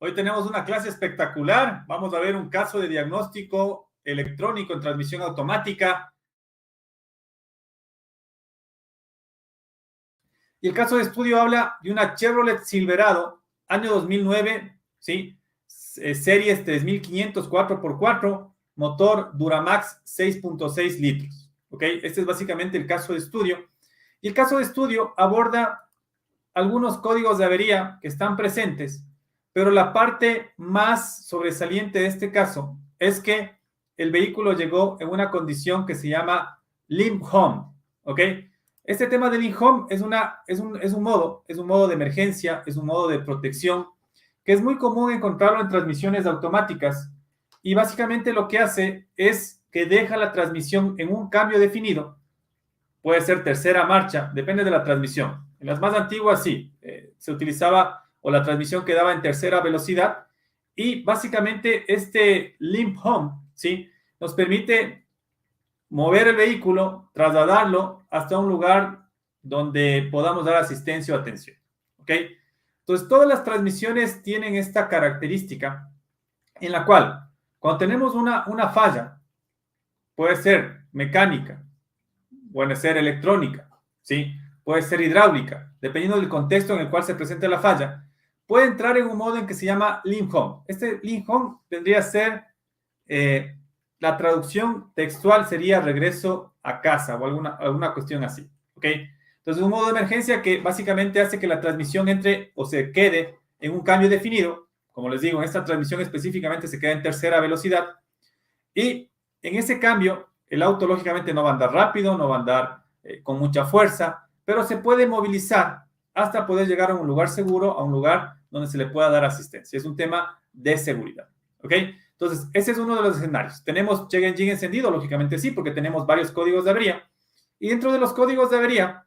Hoy tenemos una clase espectacular. Vamos a ver un caso de diagnóstico electrónico en transmisión automática. Y el caso de estudio habla de una Chevrolet Silverado, año 2009, ¿sí? Series 3500 4x4, motor Duramax 6.6 litros. ¿Ok? Este es básicamente el caso de estudio. Y el caso de estudio aborda algunos códigos de avería que están presentes, pero la parte más sobresaliente de este caso es que el vehículo llegó en una condición que se llama limp home, ¿ok? Este tema del limp home es un modo de emergencia, es un modo de protección que es muy común encontrarlo en transmisiones automáticas y básicamente lo que hace es que deja la transmisión en un cambio definido. Puede ser tercera marcha, depende de la transmisión. En las más antiguas sí, se utilizaba o la transmisión quedaba en tercera velocidad y básicamente este limp home, ¿sí? Nos permite mover el vehículo, trasladarlo hasta un lugar donde podamos dar asistencia o atención, ¿ok? Entonces, todas las transmisiones tienen esta característica en la cual, cuando tenemos una falla, puede ser mecánica, puede ser electrónica, ¿sí? Puede ser hidráulica, dependiendo del contexto en el cual se presente la falla, puede entrar en un modo en que se llama limp home. Este limp home vendría a ser, la traducción textual sería regreso a casa o alguna cuestión así, ¿ok? Entonces, un modo de emergencia que básicamente hace que la transmisión entre o se quede en un cambio definido. Como les digo, en esta transmisión específicamente se queda en tercera velocidad y en ese cambio el auto lógicamente no va a andar rápido, no va a andar con mucha fuerza, pero se puede movilizar hasta poder llegar a un lugar seguro, a un lugar donde se le pueda dar asistencia. Es un tema de seguridad, ¿ok? Entonces, ese es uno de los escenarios. ¿Tenemos check engine encendido? Lógicamente sí, porque tenemos varios códigos de avería. Y dentro de los códigos de avería,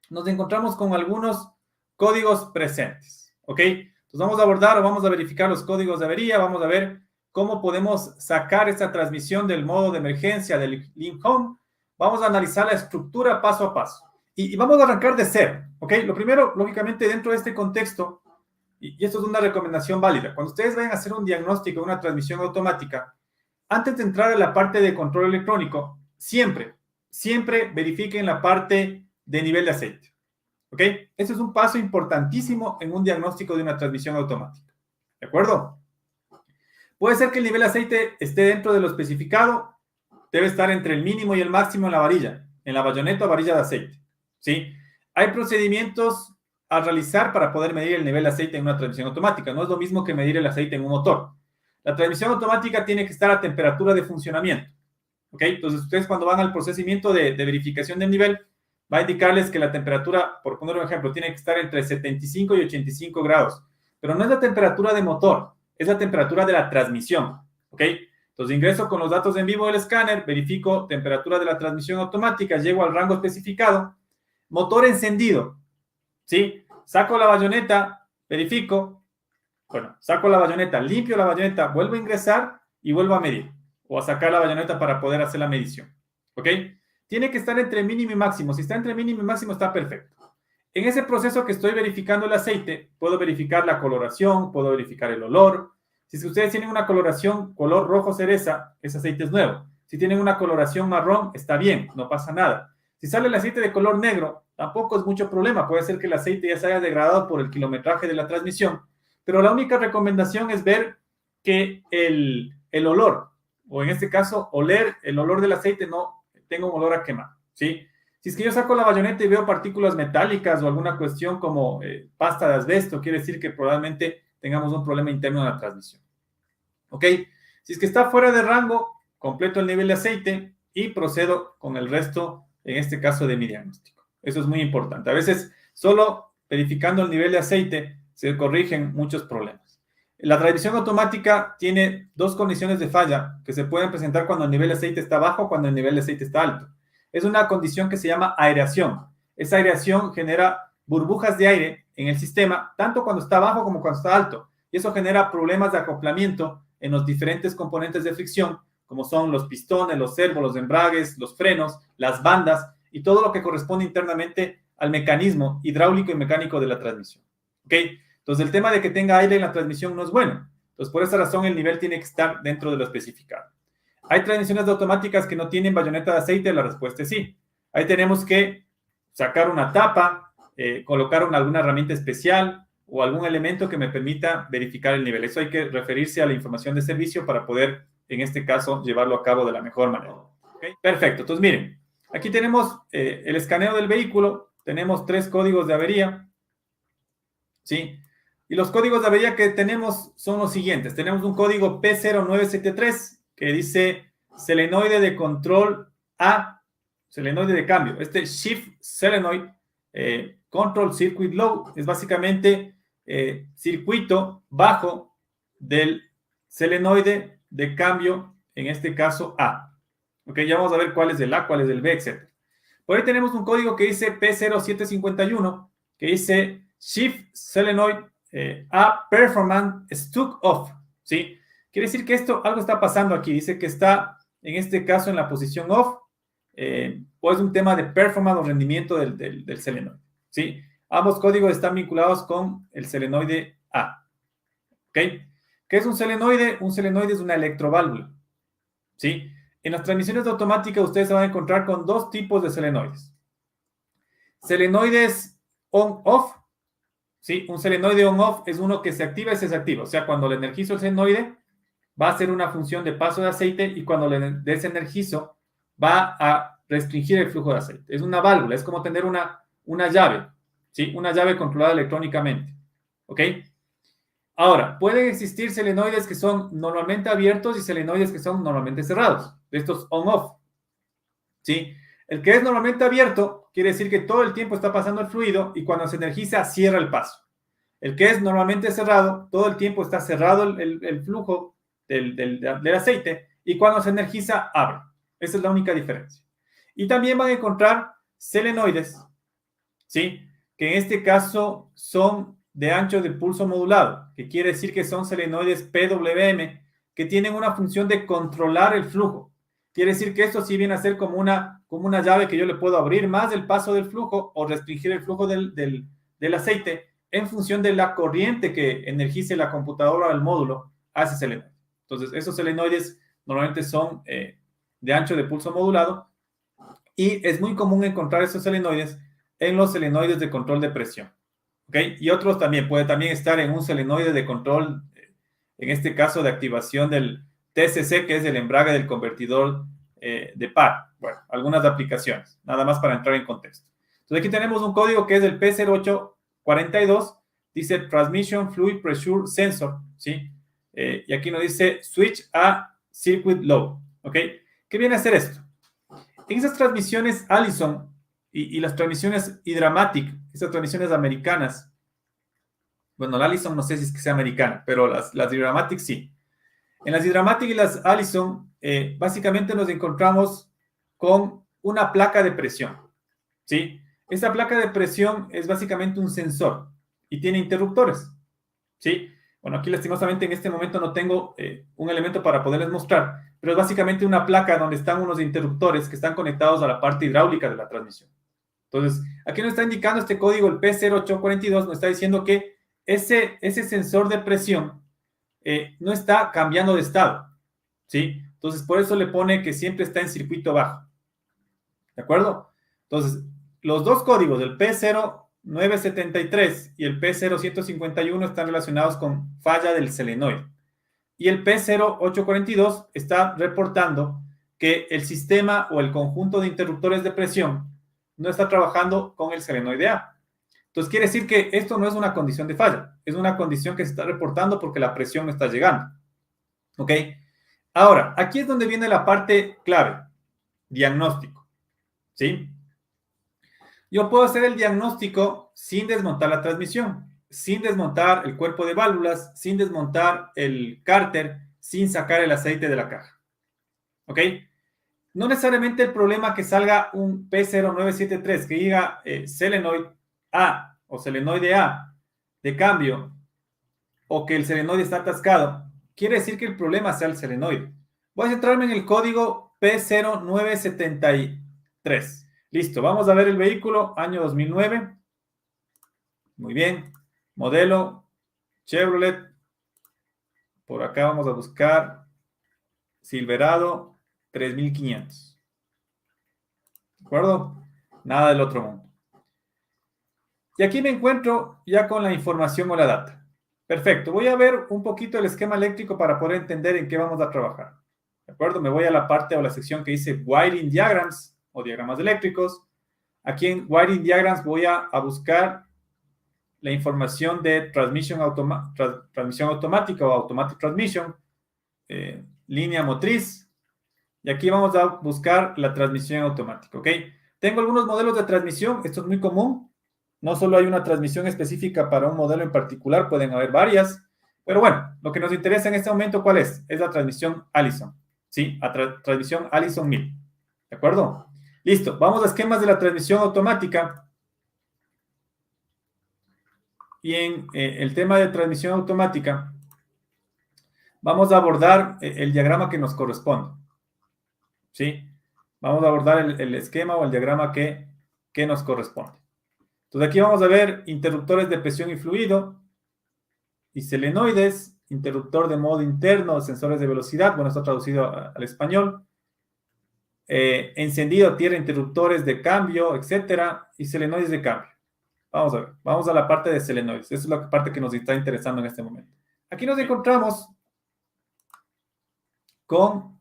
nos encontramos con algunos códigos presentes, ¿ok? Entonces, vamos a abordar o vamos a verificar los códigos de avería, vamos a ver cómo podemos sacar esta transmisión del modo de emergencia del limp home. Vamos a analizar la estructura paso a paso. Y vamos a arrancar de cero, ¿ok? Lo primero, lógicamente, dentro de este contexto, y esto es una recomendación válida, cuando ustedes vayan a hacer un diagnóstico de una transmisión automática, antes de entrar a la parte de control electrónico, siempre verifiquen la parte de nivel de aceite, ¿ok? Este es un paso importantísimo en un diagnóstico de una transmisión automática, ¿de acuerdo? Puede ser que el nivel de aceite esté dentro de lo especificado, debe estar entre el mínimo y el máximo en la varilla, en la bayoneta o varilla de aceite, ¿sí? Hay procedimientos a realizar para poder medir el nivel de aceite en una transmisión automática. No es lo mismo que medir el aceite en un motor. La transmisión automática tiene que estar a temperatura de funcionamiento, ¿ok? Entonces, ustedes cuando van al procedimiento de verificación del nivel, va a indicarles que la temperatura, por poner un ejemplo, tiene que estar entre 75 y 85 grados, pero no es la temperatura de motor, es la temperatura de la transmisión, ¿ok? Entonces ingreso con los datos en vivo del escáner, verifico temperatura de la transmisión automática, llego al rango especificado, motor encendido, ¿sí? Saco la bayoneta, verifico, bueno, saco la bayoneta, limpio la bayoneta, vuelvo a ingresar y vuelvo a medir, o a sacar la bayoneta para poder hacer la medición, ¿ok? Tiene que estar entre mínimo y máximo. Si está entre mínimo y máximo, está perfecto. En ese proceso que estoy verificando el aceite, puedo verificar la coloración, puedo verificar el olor. Si es que ustedes tienen una coloración color rojo cereza, ese aceite es nuevo. Si tienen una coloración marrón, está bien, no pasa nada. Si sale el aceite de color negro, tampoco es mucho problema. Puede ser que el aceite ya se haya degradado por el kilometraje de la transmisión. Pero la única recomendación es ver que el olor, o en este caso, oler el olor del aceite no tenga un olor a quemado, ¿sí? Si es que yo saco la bayoneta y veo partículas metálicas o alguna cuestión como pasta de asbesto, quiere decir que probablemente tengamos un problema interno en la transmisión. ¿Ok? Si es que está fuera de rango, completo el nivel de aceite y procedo con el resto, en este caso de mi diagnóstico. Eso es muy importante. A veces, solo verificando el nivel de aceite, se corrigen muchos problemas. La transmisión automática tiene dos condiciones de falla que se pueden presentar cuando el nivel de aceite está bajo o cuando el nivel de aceite está alto. Es una condición que se llama aireación. Esa aireación genera burbujas de aire en el sistema, tanto cuando está bajo como cuando está alto. Y eso genera problemas de acoplamiento en los diferentes componentes de fricción, como son los pistones, los servos, los embragues, los frenos, las bandas y todo lo que corresponde internamente al mecanismo hidráulico y mecánico de la transmisión. ¿Ok? Entonces, el tema de que tenga aire en la transmisión no es bueno. Entonces, por esa razón, el nivel tiene que estar dentro de lo especificado. ¿Hay transmisiones automáticas que no tienen bayoneta de aceite? La respuesta es sí. Ahí tenemos que sacar una tapa, colocar alguna herramienta especial o algún elemento que me permita verificar el nivel. Eso hay que referirse a la información de servicio para poder, en este caso, llevarlo a cabo de la mejor manera. ¿Okay? Perfecto. Entonces, miren, aquí tenemos el escaneo del vehículo. Tenemos 3 códigos de avería. ¿Sí? Y los códigos de avería que tenemos son los siguientes. Tenemos un código P0973 que dice selenoide de control A, selenoide de cambio. Este Shift Selenoid Control Circuit Low es básicamente circuito bajo del selenoide de cambio, en este caso A. Ok, ya vamos a ver cuál es el A, cuál es el B, etc. Por ahí tenemos un código que dice P0751 que dice Shift Selenoid A Performance Stuck Off, ¿sí? Quiere decir que algo está pasando aquí. Dice que está, en este caso, en la posición off, o es un tema de performance o rendimiento del selenoide, ¿sí? Ambos códigos están vinculados con el selenoide A, ¿ok? ¿Qué es un selenoide? Un selenoide es una electroválvula, ¿sí? En las transmisiones automáticas ustedes se van a encontrar con 2 tipos de selenoides. Selenoides on-off, ¿sí? Un selenoide on-off es uno que se activa y se desactiva. O sea, cuando le energizo el selenoide, va a hacer una función de paso de aceite y cuando le desenergizo, va a restringir el flujo de aceite. Es una válvula, es como tener una llave, ¿sí? Una llave controlada electrónicamente, ¿ok? Ahora, pueden existir selenoides que son normalmente abiertos y selenoides que son normalmente cerrados, de estos on-off, ¿sí? El que es normalmente abierto quiere decir que todo el tiempo está pasando el fluido y cuando se energiza cierra el paso. El que es normalmente cerrado, todo el tiempo está cerrado el flujo del aceite y cuando se energiza abre. Esa es la única diferencia. Y también van a encontrar selenoides, ¿sí? Que en este caso son de ancho de pulso modulado, que quiere decir que son selenoides PWM que tienen una función de controlar el flujo. Quiere decir que esto sí viene a ser como una llave que yo le puedo abrir más el paso del flujo o restringir el flujo del aceite en función de la corriente que energice la computadora o el módulo a ese selenoide. Entonces, esos selenoides normalmente son de ancho de pulso modulado y es muy común encontrar esos selenoides en los selenoides de control de presión. ¿Ok? Y otros también, puede también estar en un selenoide de control, en este caso de activación del TCC, que es el embrague del convertidor de par. Bueno, algunas aplicaciones, nada más para entrar en contexto. Entonces aquí tenemos un código que es el P0842, dice Transmission Fluid Pressure Sensor, ¿sí? Y aquí nos dice Switch a Circuit Low, ¿ok? ¿Qué viene a hacer esto? En esas transmisiones Allison y las transmisiones Hydramatic, esas transmisiones americanas, bueno, la Allison no sé si es que sea americana, pero las Hydramatic sí. En las Hydramatic y las Allison, básicamente nos encontramos con una placa de presión, ¿sí? Esta placa de presión es básicamente un sensor y tiene interruptores, ¿sí? Bueno, aquí lastimosamente en este momento no tengo un elemento para poderles mostrar, pero es básicamente una placa donde están unos interruptores que están conectados a la parte hidráulica de la transmisión. Entonces, aquí nos está indicando este código, el P0842, nos está diciendo que ese sensor de presión no está cambiando de estado, ¿sí? Entonces, por eso le pone que siempre está en circuito bajo, ¿de acuerdo? Entonces, los 2 códigos, el P0973 y el P0151 están relacionados con falla del selenoide. Y el P0842 está reportando que el sistema o el conjunto de interruptores de presión no está trabajando con el selenoide A. Entonces, quiere decir que esto no es una condición de falla, es una condición que se está reportando porque la presión no está llegando. ¿Ok? Ahora, aquí es donde viene la parte clave, diagnóstico. ¿Sí? Yo puedo hacer el diagnóstico sin desmontar la transmisión, sin desmontar el cuerpo de válvulas, sin desmontar el cárter, sin sacar el aceite de la caja. ¿Ok? No necesariamente el problema que salga un P0973 que diga selenoid A o selenoide A de cambio o que el selenoide está atascado, quiere decir que el problema sea el selenoide. Voy a centrarme en el código P0973. Listo, vamos a ver el vehículo, año 2009. Muy bien, modelo Chevrolet. Por acá vamos a buscar Silverado 3500. ¿De acuerdo? Nada del otro mundo. Y aquí me encuentro ya con la información o la data. Perfecto. Voy a ver un poquito el esquema eléctrico para poder entender en qué vamos a trabajar. ¿De acuerdo? Me voy a la parte o la sección que dice Wiring Diagrams o diagramas eléctricos. Aquí en Wiring Diagrams voy a buscar la información de transmisión automática o automatic transmission, línea motriz. Y aquí vamos a buscar la transmisión automática, ¿ok? Tengo algunos modelos de transmisión. Esto es muy común. No solo hay una transmisión específica para un modelo en particular, pueden haber varias. Pero bueno, lo que nos interesa en este momento, ¿cuál es? Es la transmisión Allison. Sí, transmisión Allison 1000. ¿De acuerdo? Listo. Vamos a esquemas de la transmisión automática. Y en el tema de transmisión automática, vamos a abordar el diagrama que nos corresponde. ¿Sí? Vamos a abordar el esquema o el diagrama que nos corresponde. Entonces aquí vamos a ver interruptores de presión y fluido y solenoides, interruptor de modo interno, sensores de velocidad, bueno, está traducido al español, encendido, tierra, interruptores de cambio, etcétera, y solenoides de cambio. Vamos a ver, vamos a la parte de solenoides. Esa es la parte que nos está interesando en este momento. Aquí nos encontramos con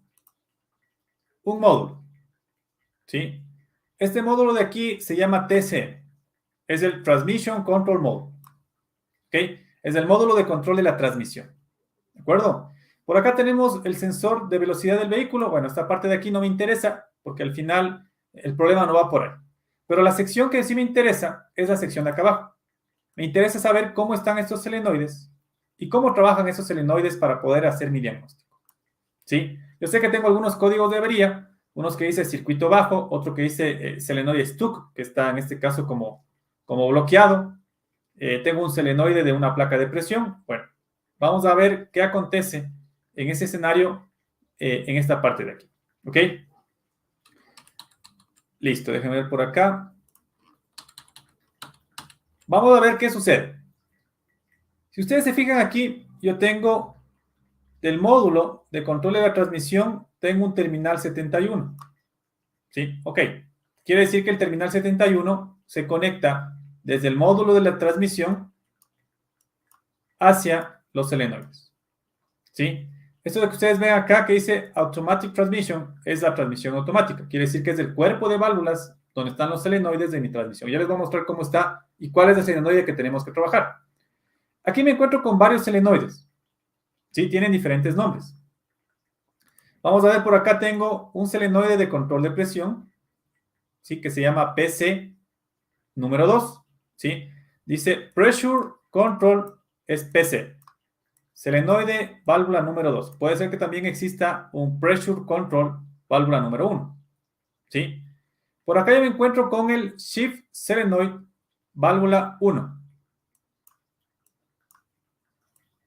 un módulo, ¿sí? Este módulo de aquí se llama TC. Es el Transmission Control Module. ¿Ok? Es el módulo de control de la transmisión. ¿De acuerdo? Por acá tenemos el sensor de velocidad del vehículo. Bueno, esta parte de aquí no me interesa porque al final el problema no va por ahí. Pero la sección que sí me interesa es la sección de acá abajo. Me interesa saber cómo están estos solenoides y cómo trabajan esos solenoides para poder hacer mi diagnóstico. ¿Sí? Yo sé que tengo algunos códigos de avería, unos que dice circuito bajo, otro que dice solenoide stuck, que está en este caso como bloqueado. Tengo un solenoide de una placa de presión. Bueno, vamos a ver qué acontece en ese escenario en esta parte de aquí. ¿Ok? Listo, déjenme ver por acá. Vamos a ver qué sucede. Si ustedes se fijan aquí, yo tengo del módulo de control de la transmisión, tengo un terminal 71. ¿Sí? Ok. Quiere decir que el terminal 71 se conecta desde el módulo de la transmisión hacia los solenoides. ¿Sí? Esto de que ustedes ven acá que dice Automatic Transmission es la transmisión automática. Quiere decir que es el cuerpo de válvulas donde están los solenoides de mi transmisión. Ya les voy a mostrar cómo está y cuál es el solenoide que tenemos que trabajar. Aquí me encuentro con varios solenoides. ¿Sí? Tienen diferentes nombres. Vamos a ver, por acá tengo un solenoide de control de presión, ¿sí? Que se llama PC número 2. ¿Sí? Dice Pressure Control es PC. Solenoide, válvula número 2. Puede ser que también exista un Pressure Control, válvula número 1. ¿Sí? Por acá yo me encuentro con el Shift Solenoid, válvula 1.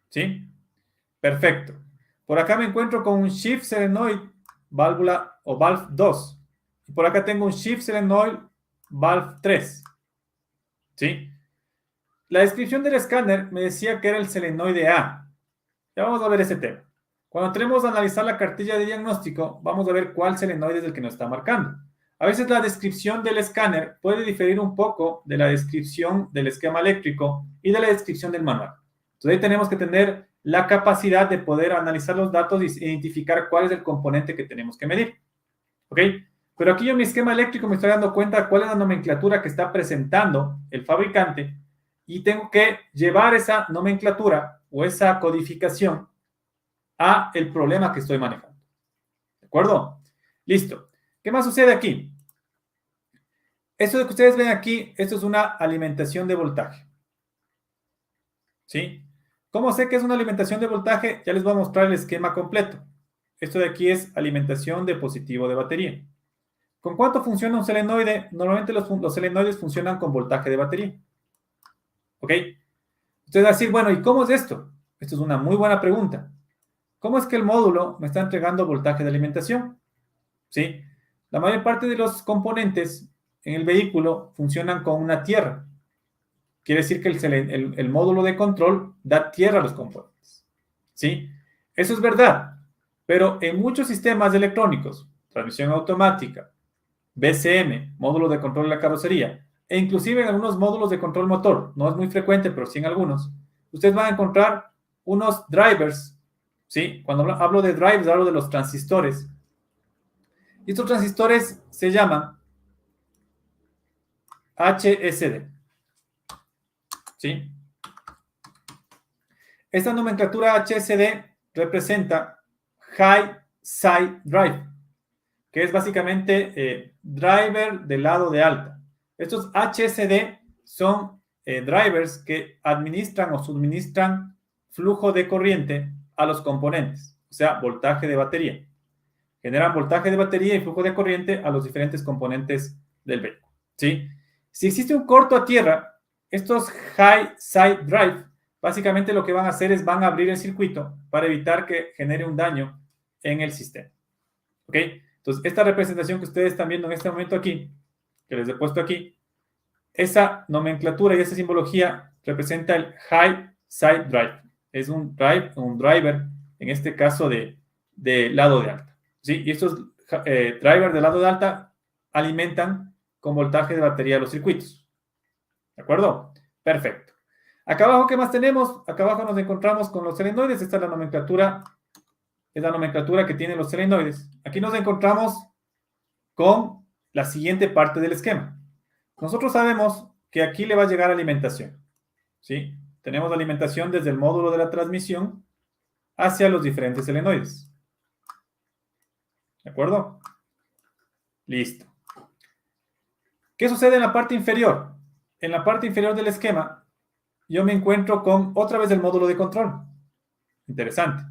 ¿Sí? Perfecto. Por acá me encuentro con un Shift Solenoid, válvula o valve 2. Y por acá tengo un Shift Solenoid, valve 3. ¿Sí? La descripción del escáner me decía que era el solenoide A. Ya vamos a ver ese tema. Cuando tenemos que analizar la cartilla de diagnóstico, vamos a ver cuál solenoide es el que nos está marcando. A veces la descripción del escáner puede diferir un poco de la descripción del esquema eléctrico y de la descripción del manual. Entonces ahí tenemos que tener la capacidad de poder analizar los datos y identificar cuál es el componente que tenemos que medir. ¿Ok? Pero aquí yo en mi esquema eléctrico me estoy dando cuenta cuál es la nomenclatura que está presentando el fabricante y tengo que llevar esa nomenclatura o esa codificación a el problema que estoy manejando. ¿De acuerdo? Listo. ¿Qué más sucede aquí? Esto que ustedes ven aquí, esto es una alimentación de voltaje. ¿Sí? ¿Cómo sé que es una alimentación de voltaje? Ya les voy a mostrar el esquema completo. Esto de aquí es alimentación de positivo de batería. ¿Con cuánto funciona un solenoide? Normalmente los solenoides funcionan con voltaje de batería. ¿Ok? Ustedes van a decir, bueno, ¿y cómo es esto? Esto es una muy buena pregunta. ¿Cómo es que el módulo me está entregando voltaje de alimentación? ¿Sí? La mayor parte de los componentes en el vehículo funcionan con una tierra. quiere decir que el módulo de control da tierra a los componentes. ¿Sí? Eso es verdad, pero en muchos sistemas electrónicos, transmisión automática, BCM, módulo de control de la carrocería, e inclusive en algunos módulos de control motor, no es muy frecuente, pero sí en algunos, ustedes van a encontrar unos drivers, ¿sí? Cuando hablo de drivers, hablo de los transistores. Y estos transistores se llaman HSD, ¿sí? Esta nomenclatura HSD representa High Side Drive, que es básicamente driver del lado de alta. Estos HSD son drivers que administran o suministran flujo de corriente a los componentes, o sea, voltaje de batería. Generan voltaje de batería y flujo de corriente a los diferentes componentes del vehículo, ¿sí? Si existe un corto a tierra, estos High Side Drive básicamente lo que van a hacer es van a abrir el circuito para evitar que genere un daño en el sistema, ¿ok? Entonces, esta representación que ustedes están viendo en este momento aquí, que les he puesto aquí, esa nomenclatura y esa simbología representa el High Side Drive. Es un driver, en este caso de lado de alta, ¿sí? Y estos drivers de lado de alta alimentan con voltaje de batería los circuitos. ¿De acuerdo? Perfecto. Acá abajo, ¿qué más tenemos? Acá abajo nos encontramos con los solenoides. Esta es la nomenclatura que tienen los solenoides. Aquí nos encontramos con la siguiente parte del esquema. Nosotros sabemos que aquí le va a llegar alimentación, ¿sí? Tenemos alimentación desde el módulo de la transmisión hacia los diferentes solenoides. ¿De acuerdo? Listo. ¿Qué sucede en la parte inferior? En la parte inferior del esquema, yo me encuentro con otra vez el módulo de control. Interesante.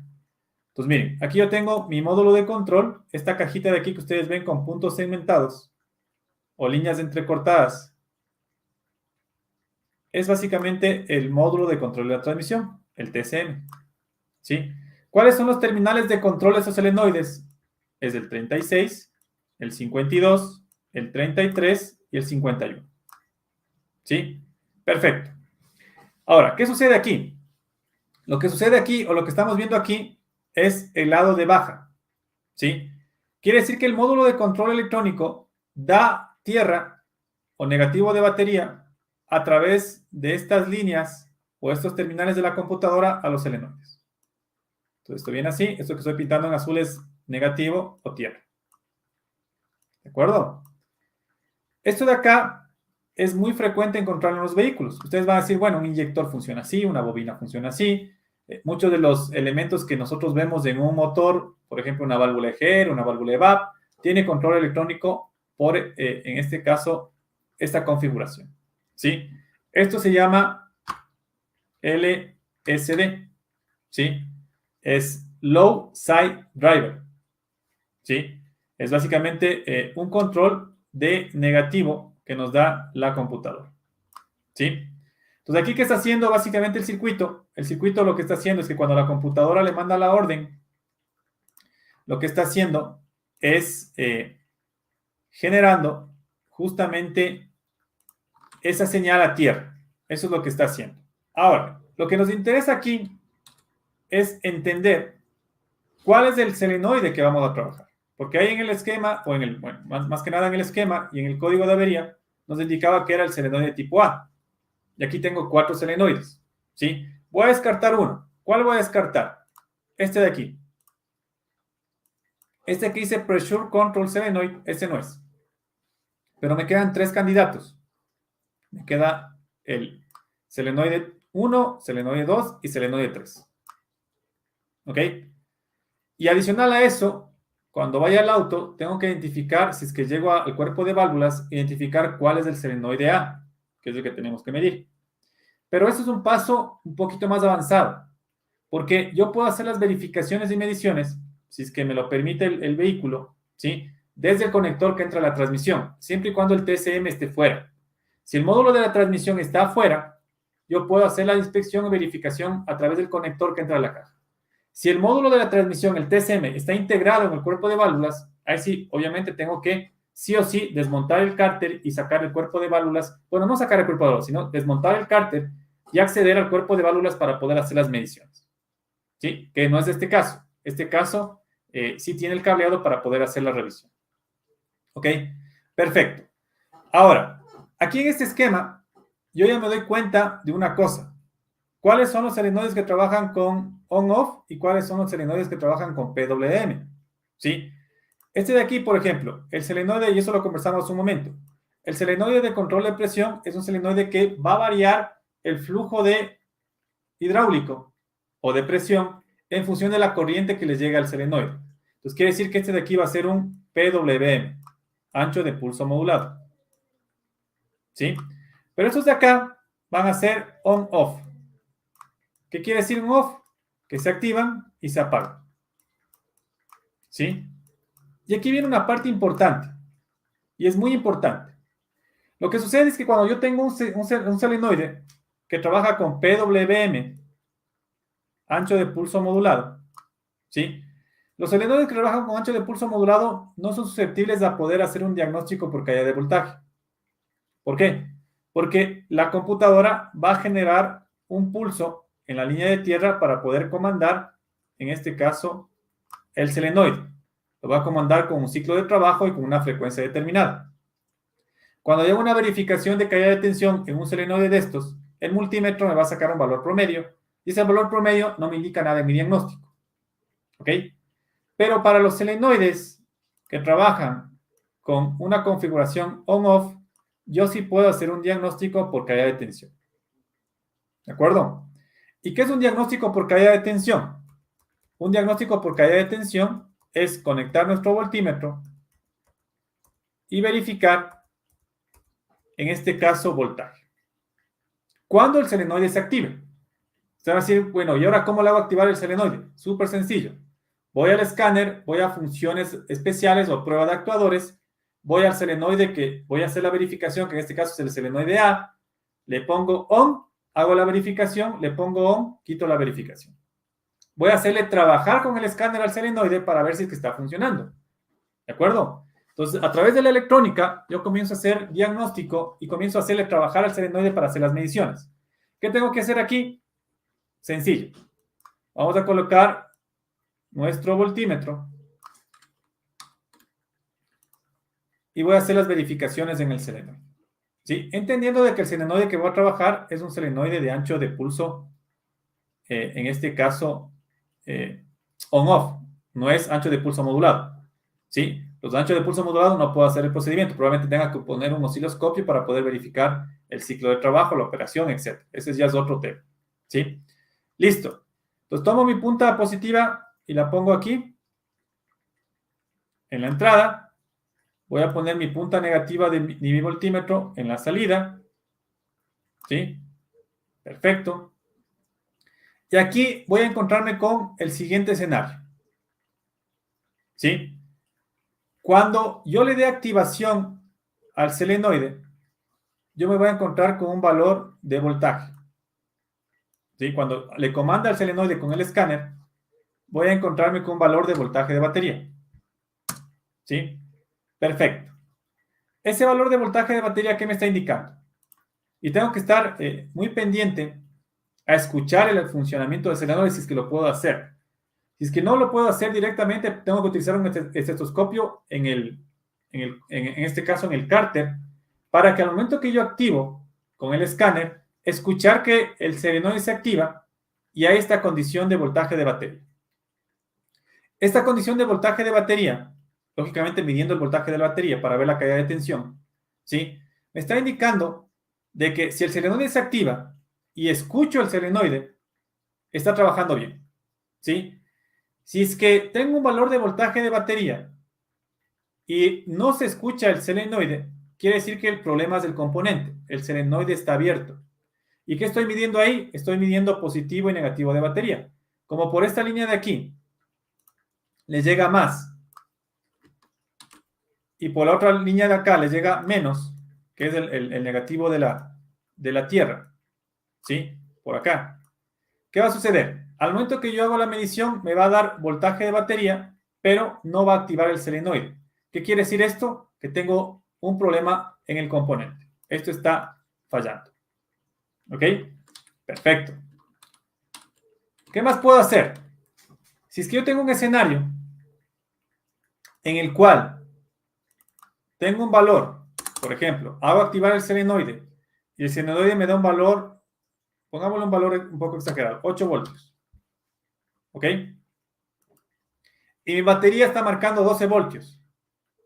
Entonces, miren, aquí yo tengo mi módulo de control, esta cajita de aquí que ustedes ven con puntos segmentados o líneas entrecortadas. Es básicamente el módulo de control de la transmisión, el TCM. ¿Sí? ¿Cuáles son los terminales de control de esos solenoides? Es el 36, el 52, el 33 y el 51. ¿Sí? Perfecto. Ahora, ¿qué sucede aquí? Lo que sucede aquí, o lo que estamos viendo aquí, es el lado de baja. ¿Sí? Quiere decir que el módulo de control electrónico da tierra o negativo de batería a través de estas líneas o estos terminales de la computadora a los solenoides. Entonces, esto viene así. Esto que estoy pintando en azul es negativo o tierra. ¿De acuerdo? Esto de acá es muy frecuente encontrarlo en los vehículos. Ustedes van a decir, bueno, un inyector funciona así, una bobina funciona así. Muchos de los elementos que nosotros vemos en un motor, por ejemplo, una válvula EGR, una válvula EVAP, tiene control electrónico por, en este caso, esta configuración. ¿Sí? Esto se llama LSD. ¿Sí? Es Low Side Driver. ¿Sí? Es básicamente un control de negativo que nos da la computadora. ¿Sí? Entonces, aquí, ¿qué está haciendo básicamente el circuito? El circuito lo que está haciendo es que cuando la computadora le manda la orden, lo que está haciendo es generando justamente esa señal a tierra. Eso es lo que está haciendo. Ahora, lo que nos interesa aquí es entender cuál es el solenoide que vamos a trabajar. Porque ahí en el esquema, o en el, bueno, más que nada en el esquema y en el código de avería, nos indicaba que era el solenoide tipo A. Y aquí tengo 4 solenoides, ¿sí? Voy a descartar uno. ¿Cuál voy a descartar? Este de aquí. Este que dice Pressure Control Solenoid, ese no es. Pero me quedan 3 candidatos. Me queda el solenoide 1, solenoide 2 y solenoide 3. ¿Ok? Y adicional a eso, cuando vaya al auto, tengo que identificar, si es que llego al cuerpo de válvulas, identificar cuál es el solenoide A, que es el que tenemos que medir. Pero eso es un paso un poquito más avanzado, porque yo puedo hacer las verificaciones y mediciones, si es que me lo permite el vehículo, ¿sí? Desde el conector que entra a la transmisión, siempre y cuando el TCM esté fuera. Si el módulo de la transmisión está afuera, yo puedo hacer la inspección o verificación a través del conector que entra a la caja. Si el módulo de la transmisión, el TCM, está integrado en el cuerpo de válvulas, ahí sí, obviamente tengo que sí o sí desmontar el cárter y sacar el cuerpo de válvulas. Bueno, no sacar el cuerpo de válvulas, sino desmontar el cárter y acceder al cuerpo de válvulas para poder hacer las mediciones. ¿Sí? Que no es de este caso. Este caso sí tiene el cableado para poder hacer la revisión. ¿Ok? Perfecto. Ahora, aquí en este esquema, yo ya me doy cuenta de una cosa. ¿Cuáles son los solenoides que trabajan con on-off y cuáles son los solenoides que trabajan con PWM? ¿Sí? Este de aquí, por ejemplo, el solenoide, y eso lo conversamos un momento, el solenoide de control de presión es un solenoide que va a variar el flujo de hidráulico o de presión en función de la corriente que les llega al solenoide. Entonces, quiere decir que este de aquí va a ser un PWM, ancho de pulso modulado. ¿Sí? Pero estos de acá van a ser on-off. ¿Qué quiere decir on-off? Que se activan y se apagan. ¿Sí? Y aquí viene una parte importante, y es muy importante. Lo que sucede es que cuando yo tengo un solenoide que trabaja con PWM, ancho de pulso modulado, ¿sí? Los solenoides que trabajan con ancho de pulso modulado no son susceptibles a poder hacer un diagnóstico por caída de voltaje. ¿Por qué? Porque la computadora va a generar un pulso en la línea de tierra para poder comandar, en este caso, el solenoide. Lo va a comandar con un ciclo de trabajo y con una frecuencia determinada. Cuando hago una verificación de caída de tensión en un solenoide de estos, el multímetro me va a sacar un valor promedio y ese valor promedio no me indica nada en mi diagnóstico. ¿Ok? Pero para los solenoides que trabajan con una configuración on-off, yo sí puedo hacer un diagnóstico por caída de tensión. ¿De acuerdo? ¿Y qué es un diagnóstico por caída de tensión? Un diagnóstico por caída de tensión es conectar nuestro voltímetro y verificar, en este caso, voltaje. ¿Cuándo el solenoide se active? Usted va a decir, bueno, ¿y ahora cómo le hago activar el solenoide? Súper sencillo. Voy al escáner, voy a funciones especiales o prueba de actuadores, voy al solenoide que voy a hacer la verificación, que en este caso es el solenoide A, le pongo on, hago la verificación, le pongo on, quito la verificación. Voy a hacerle trabajar con el escáner al solenoide para ver si es que está funcionando. ¿De acuerdo? Entonces, a través de la electrónica, yo comienzo a hacer diagnóstico y comienzo a hacerle trabajar al solenoide para hacer las mediciones. ¿Qué tengo que hacer aquí? Sencillo. Vamos a colocar nuestro voltímetro y voy a hacer las verificaciones en el solenoide. ¿Sí? Entendiendo de que el solenoide que voy a trabajar es un solenoide de ancho de pulso, en este caso, on-off, no es ancho de pulso modulado. ¿Sí? Los anchos de pulso modulado no puedo hacer el procedimiento, probablemente tenga que poner un osciloscopio para poder verificar el ciclo de trabajo, la operación, etc. Ese ya es otro tema. ¿Sí? Listo. Entonces tomo mi punta positiva y la pongo aquí, en la entrada. Voy a poner mi punta negativa de mi voltímetro en la salida. ¿Sí? Perfecto. Y aquí voy a encontrarme con el siguiente escenario. ¿Sí? Cuando yo le dé activación al solenoide, yo me voy a encontrar con un valor de voltaje. ¿Sí? Cuando le comanda al solenoide con el escáner, voy a encontrarme con un valor de voltaje de batería. ¿Sí? Perfecto. Ese valor de voltaje de batería, ¿qué me está indicando? Y tengo que estar muy pendiente a escuchar el funcionamiento del solenoide si es que lo puedo hacer. Si es que no lo puedo hacer directamente, tengo que utilizar un estetoscopio en este caso en el cárter, para que al momento que yo activo con el escáner, escuchar que el solenoide se activa y hay esta condición de voltaje de batería. Esta condición de voltaje de batería, lógicamente midiendo el voltaje de la batería para ver la caída de tensión, ¿sí? Me está indicando de que si el solenoide se activa y escucho el solenoide, está trabajando bien, ¿sí? Si es que tengo un valor de voltaje de batería y no se escucha el solenoide, quiere decir que el problema es del componente. El solenoide está abierto. ¿Y qué estoy midiendo ahí? Estoy midiendo positivo y negativo de batería. Como por esta línea de aquí les llega más y por la otra línea de acá les llega menos, que es el negativo de la tierra, ¿sí? Por acá. ¿Qué va a suceder? Al momento que yo hago la medición, me va a dar voltaje de batería, pero no va a activar el solenoide. ¿Qué quiere decir esto? Que tengo un problema en el componente. Esto está fallando. ¿Ok? Perfecto. ¿Qué más puedo hacer? Si es que yo tengo un escenario en el cual tengo un valor, por ejemplo, hago activar el selenoide y el selenoide me da un valor, pongámosle un valor un poco exagerado, 8 voltios. ¿Ok? Y mi batería está marcando 12 voltios.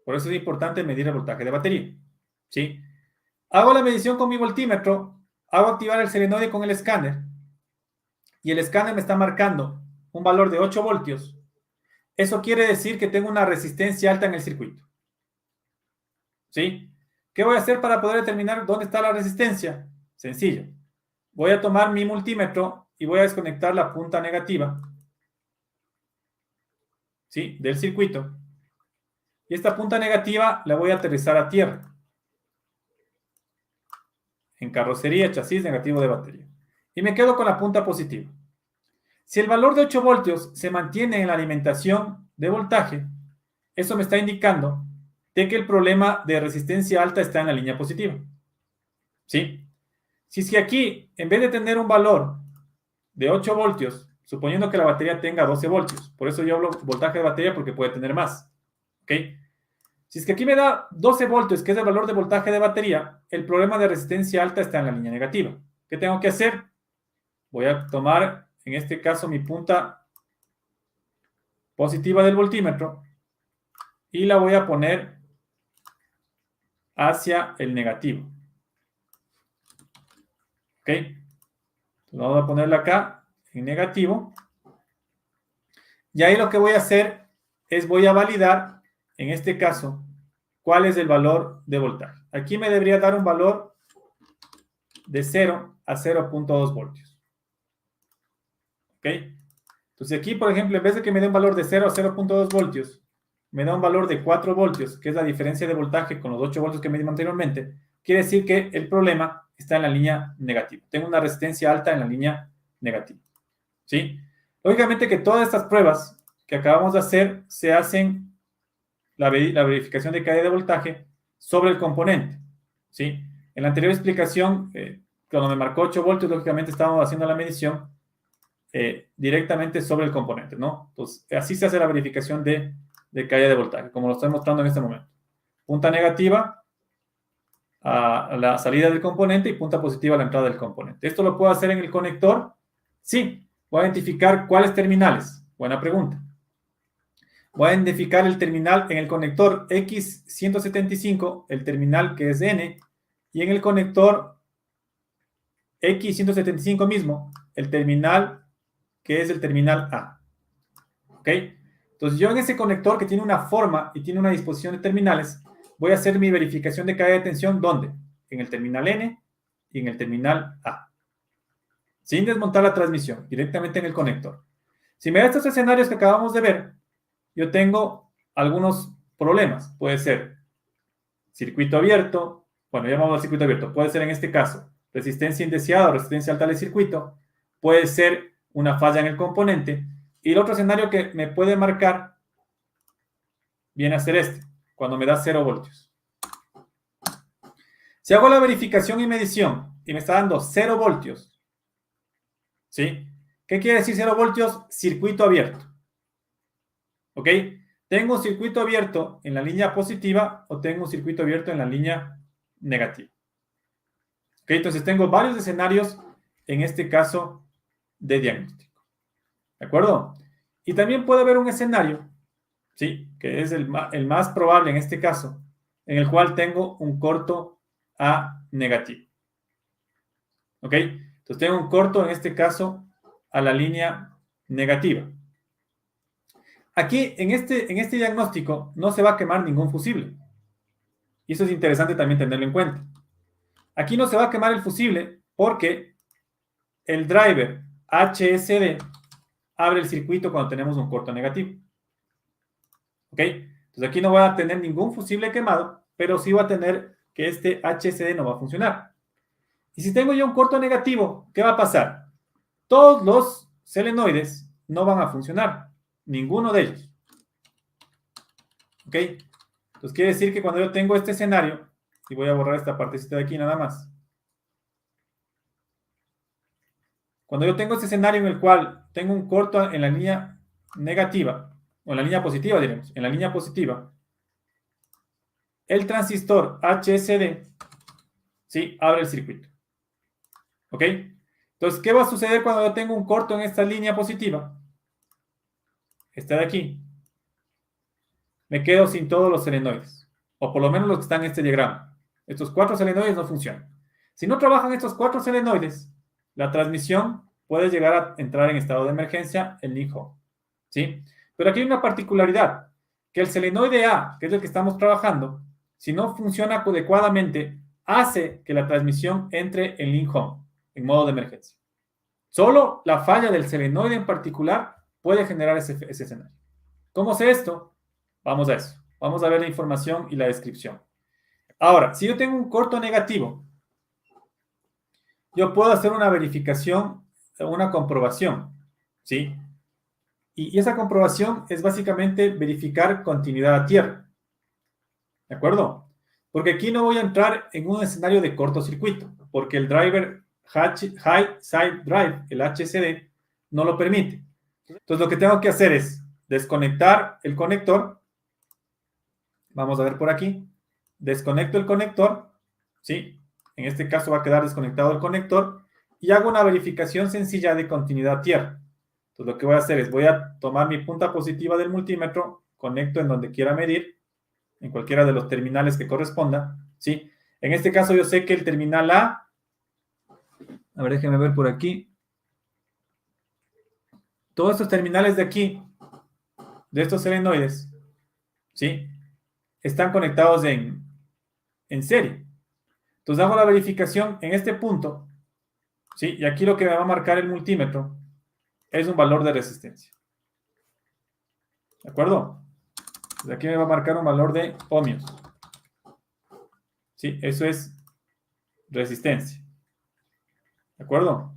Por eso es importante medir el voltaje de batería. ¿Sí? Hago la medición con mi voltímetro, hago activar el selenoide con el escáner y el escáner me está marcando un valor de 8 voltios. Eso quiere decir que tengo una resistencia alta en el circuito. ¿Sí? ¿Qué voy a hacer para poder determinar dónde está la resistencia? Sencillo. Voy a tomar mi multímetro y voy a desconectar la punta negativa, ¿sí?, del circuito. Y esta punta negativa la voy a aterrizar a tierra. En carrocería, chasis, negativo de batería. Y me quedo con la punta positiva. Si el valor de 8 voltios se mantiene en la alimentación de voltaje, eso me está indicando de que el problema de resistencia alta está en la línea positiva. ¿Sí? Si es que aquí, en vez de tener un valor de 8 voltios, suponiendo que la batería tenga 12 voltios, por eso yo hablo voltaje de batería porque puede tener más. ¿Ok? Si es que aquí me da 12 voltios, que es el valor de voltaje de batería, el problema de resistencia alta está en la línea negativa. ¿Qué tengo que hacer? Voy a tomar, en este caso, mi punta positiva del voltímetro y la voy a poner hacia el negativo. ¿Ok? Entonces vamos a ponerla acá en negativo. Y ahí lo que voy a hacer es voy a validar, en este caso, cuál es el valor de voltaje. Aquí me debería dar un valor de 0 a 0.2 voltios. ¿Ok? Entonces aquí, por ejemplo, en vez de que me dé un valor de 0 a 0.2 voltios, me da un valor de 4 voltios, que es la diferencia de voltaje con los 8 voltios que medimos anteriormente. Quiere decir que el problema está en la línea negativa. Tengo una resistencia alta en la línea negativa. ¿Sí? Lógicamente que todas estas pruebas que acabamos de hacer se hacen la verificación de caída de voltaje sobre el componente. ¿Sí? En la anterior explicación, cuando me marcó 8 voltios, lógicamente estábamos haciendo la medición directamente sobre el componente, ¿no? Entonces, así se hace la verificación de caída de voltaje, como lo estoy mostrando en este momento. Punta negativa a la salida del componente y punta positiva a la entrada del componente. ¿Esto lo puedo hacer en el conector? Sí. Voy a identificar cuáles terminales. Buena pregunta. Voy a identificar el terminal en el conector X175, el terminal que es N, y en el conector X175 mismo, el terminal que es el terminal A. ¿Ok? Entonces yo en ese conector que tiene una forma y tiene una disposición de terminales, voy a hacer mi verificación de caída de tensión, ¿dónde? En el terminal N y en el terminal A. Sin desmontar la transmisión, directamente en el conector. Si me da estos escenarios que acabamos de ver, yo tengo algunos problemas. Puede ser circuito abierto, bueno, llamamos circuito abierto, puede ser en este caso resistencia indeseada o resistencia alta del circuito, puede ser una falla en el componente, y el otro escenario que me puede marcar viene a ser este, cuando me da 0 voltios. Si hago la verificación y medición y me está dando 0 voltios, ¿sí? ¿Qué quiere decir 0 voltios? Circuito abierto. ¿Ok? ¿Tengo un circuito abierto en la línea positiva o tengo un circuito abierto en la línea negativa? ¿Ok? Entonces tengo varios escenarios en este caso de diagnóstico. ¿De acuerdo? Y también puede haber un escenario, ¿sí?, que es el más probable en este caso, en el cual tengo un corto A negativo. ¿Ok? Entonces tengo un corto en este caso a la línea negativa. Aquí, en este diagnóstico, no se va a quemar ningún fusible. Y eso es interesante también tenerlo en cuenta. Aquí no se va a quemar el fusible porque el driver HSD abre el circuito cuando tenemos un corto negativo. ¿Ok? Entonces aquí no voy a tener ningún fusible quemado, pero sí va a tener que este HSD no va a funcionar. Y si tengo yo un corto negativo, ¿qué va a pasar? Todos los selenoides no van a funcionar. Ninguno de ellos. ¿Ok? Entonces, quiere decir que cuando yo tengo este escenario, y voy a borrar esta partecita de aquí nada más. Cuando yo tengo este escenario en el cual tengo un corto en la línea negativa, o en la línea positiva, diremos, en la línea positiva, el transistor HSD, ¿sí? Abre el circuito. ¿Ok? Entonces, ¿qué va a suceder cuando yo tengo un corto en esta línea positiva? Esta de aquí. Me quedo sin todos los selenoides, o por lo menos los que están en este diagrama. Estos 4 selenoides no funcionan. Si no trabajan estos 4 selenoides, la transmisión puede llegar a entrar en estado de emergencia en link home. ¿Sí? Pero aquí hay una particularidad, que el selenoide A, que es el que estamos trabajando, si no funciona adecuadamente, hace que la transmisión entre en link home, en modo de emergencia. Solo la falla del selenoide en particular puede generar ese escenario. ¿Cómo sé esto? Vamos a eso. Vamos a ver la información y la descripción. Ahora, si yo tengo un corto negativo, yo puedo hacer una verificación, una comprobación, ¿sí? Y esa comprobación es básicamente verificar continuidad a tierra. ¿De acuerdo? Porque aquí no voy a entrar en un escenario de cortocircuito, porque el driver High Side Drive, el HSD, no lo permite. Entonces lo que tengo que hacer es desconectar el conector. Vamos a ver por aquí. Desconecto el conector, ¿sí? En este caso va a quedar desconectado el conector y hago una verificación sencilla de continuidad tierra. Entonces lo que voy a hacer es voy a tomar mi punta positiva del multímetro, conecto en donde quiera medir, en cualquiera de los terminales que corresponda, ¿sí? En este caso yo sé que el terminal A, a ver, déjenme ver por aquí. Todos estos terminales de aquí, de estos selenoides, ¿sí? Están conectados en serie. Entonces hago la verificación en este punto, ¿sí? Y aquí lo que me va a marcar el multímetro es un valor de resistencia. ¿De acuerdo? Entonces aquí me va a marcar un valor de ohmios. ¿Sí? Eso es resistencia. ¿De acuerdo?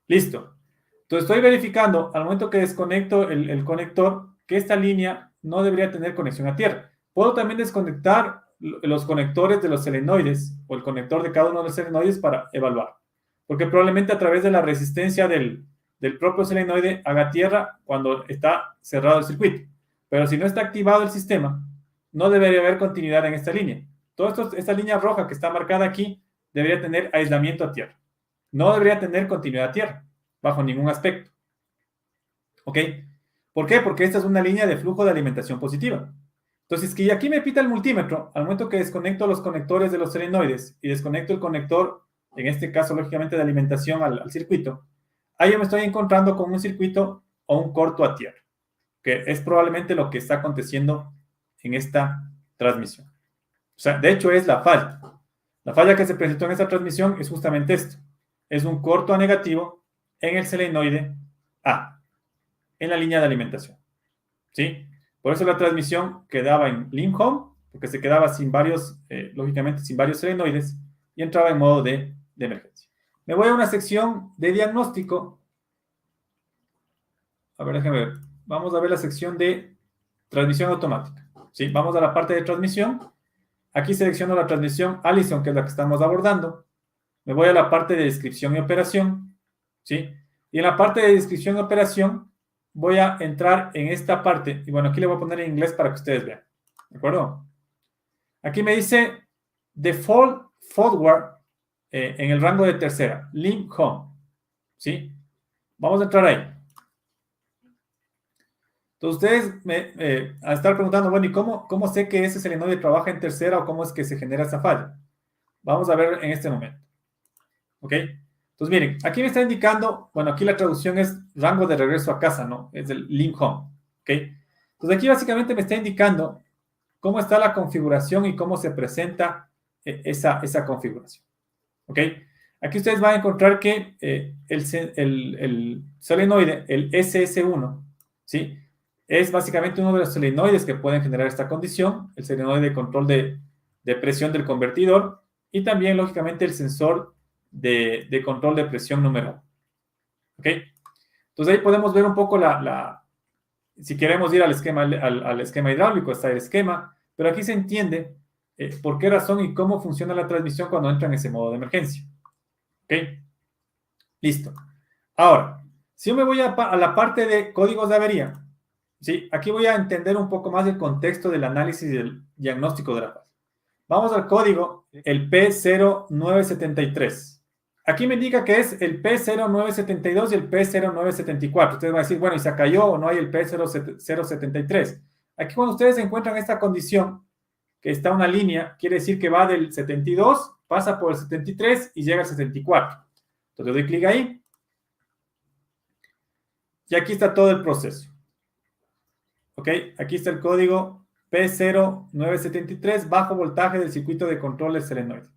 Listo. Entonces estoy verificando al momento que desconecto el conector que esta línea no debería tener conexión a tierra. Puedo también desconectar los conectores de los selenoides o el conector de cada uno de los selenoides para evaluar. Porque probablemente a través de la resistencia del propio selenoide haga tierra cuando está cerrado el circuito. Pero si no está activado el sistema, no debería haber continuidad en esta línea. Esta línea roja que está marcada aquí debería tener aislamiento a tierra. No debería tener continuidad a tierra, bajo ningún aspecto. ¿Ok? ¿Por qué? Porque esta es una línea de flujo de alimentación positiva. Entonces, que aquí me pita el multímetro, al momento que desconecto los conectores de los selenoides y desconecto el conector, en este caso, lógicamente, de alimentación al circuito, ahí yo me estoy encontrando con un circuito o un corto a tierra, que es probablemente lo que está aconteciendo en esta transmisión. O sea, de hecho, es la falla. La falla que se presentó en esta transmisión es justamente esto. Es un corto a negativo en el selenoide A, en la línea de alimentación. ¿Sí? Por eso la transmisión quedaba en link home, porque se quedaba sin varios, lógicamente, sin varios selenoides, y entraba en modo de emergencia. Me voy a una sección de diagnóstico. A ver, déjenme ver. Vamos a ver la sección de transmisión automática. ¿Sí? Vamos a la parte de transmisión. Aquí selecciono la transmisión Allison, que es la que estamos abordando. Me voy a la parte de descripción y operación. ¿Sí? Y en la parte de descripción y operación voy a entrar en esta parte. Y bueno, aquí le voy a poner en inglés para que ustedes vean. ¿De acuerdo? Aquí me dice default forward en el rango de tercera. Link home. ¿Sí? Vamos a entrar ahí. Entonces ustedes a estar preguntando, bueno, ¿y cómo sé que ese selenoide trabaja en tercera o cómo es que se genera esa falla? Vamos a ver en este momento. ¿Ok? Entonces miren, aquí me está indicando, bueno, aquí la traducción es rango de regreso a casa, ¿no? Es el link home. ¿Ok? Entonces aquí básicamente me está indicando cómo está la configuración y cómo se presenta esa configuración. ¿Ok? Aquí ustedes van a encontrar que el solenoide, el SS1, ¿sí? Es básicamente uno de los solenoides que pueden generar esta condición, el solenoide de control de presión del convertidor y también, lógicamente, el sensor de control de presión número 1. ¿Ok? Entonces ahí podemos ver un poco si queremos ir al esquema hidráulico, está el esquema. pero aquí se entiende por qué razón y cómo funciona la transmisión cuando entra en ese modo de emergencia. ¿Ok? Listo. Ahora, si yo me voy a la parte de códigos de avería, ¿sí? Aquí voy a entender un poco más el contexto del análisis y del diagnóstico de la falla. Vamos al código, el P0973. Aquí me indica que es el P0972 y el P0974. Ustedes van a decir, bueno, ¿y se cayó o no hay el P073? Aquí cuando ustedes encuentran esta condición, que está una línea, quiere decir que va del 72, pasa por el 73 y llega al 74. Entonces doy clic ahí. Y aquí está todo el proceso. ¿Ok? Aquí está el código P0973, bajo voltaje del circuito de control del solenoide.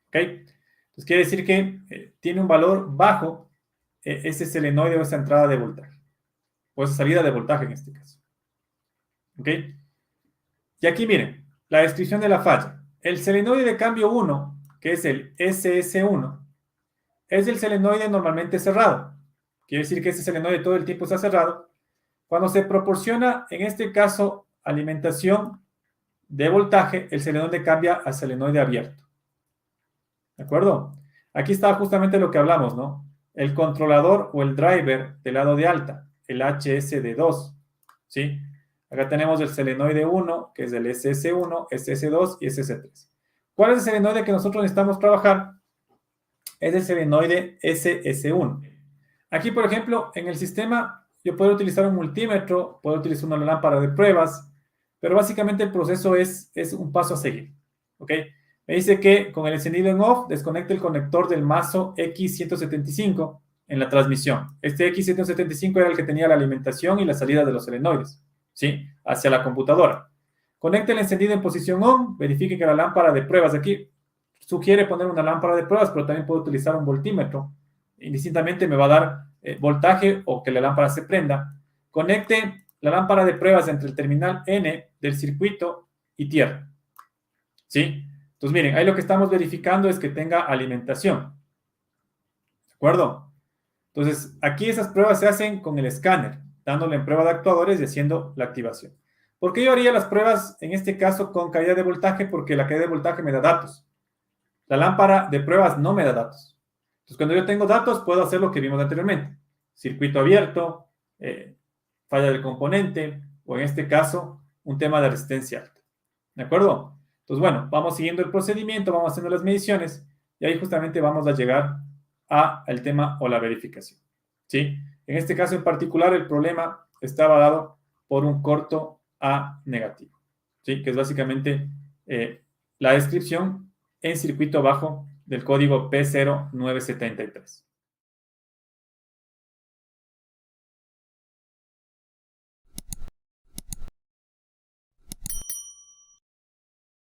¿Ok? Entonces quiere decir que tiene un valor bajo ese solenoide o esa entrada de voltaje. O esa salida de voltaje en este caso. ¿Ok? Y aquí miren, la descripción de la falla. El solenoide de cambio 1, que es el SS1, es el solenoide normalmente cerrado. Quiere decir que ese solenoide todo el tiempo está cerrado. Cuando se proporciona, en este caso, alimentación de voltaje, el solenoide cambia a solenoide abierto. ¿De acuerdo? Aquí está justamente lo que hablamos, ¿no? El controlador o el driver del lado de alta, el HSD2, ¿sí? Acá tenemos el solenoide 1, que es el SS1, SS2 y SS3. ¿Cuál es el solenoide que nosotros necesitamos trabajar? Es el solenoide SS1. Aquí, por ejemplo, en el sistema, yo puedo utilizar un multímetro, puedo utilizar una lámpara de pruebas, pero básicamente el proceso es un paso a seguir, ¿ok? Me dice que con el encendido en off, desconecte el conector del mazo X175 en la transmisión. Este X175 era el que tenía la alimentación y la salida de los solenoides, ¿sí? Hacia la computadora. Conecte el encendido en posición on, verifique que la lámpara de pruebas, aquí sugiere poner una lámpara de pruebas, pero también puedo utilizar un voltímetro. Indistintamente me va a dar voltaje o que la lámpara se prenda. Conecte la lámpara de pruebas entre el terminal N del circuito y tierra, ¿sí? Entonces, miren, ahí lo que estamos verificando es que tenga alimentación. ¿De acuerdo? Entonces, aquí esas pruebas se hacen con el escáner, dándole en prueba de actuadores y haciendo la activación. ¿Por qué yo haría las pruebas, en este caso, con caída de voltaje? Porque la caída de voltaje me da datos. La lámpara de pruebas no me da datos. Entonces, cuando yo tengo datos, puedo hacer lo que vimos anteriormente. Circuito abierto, falla del componente, o en este caso, un tema de resistencia alta. ¿De acuerdo? Entonces, bueno, vamos siguiendo el procedimiento, vamos haciendo las mediciones, y ahí justamente vamos a llegar al tema o la verificación. ¿Sí? En este caso en particular, el problema estaba dado por un corto A negativo. ¿Sí? Que es básicamente la descripción en circuito bajo del código P0973.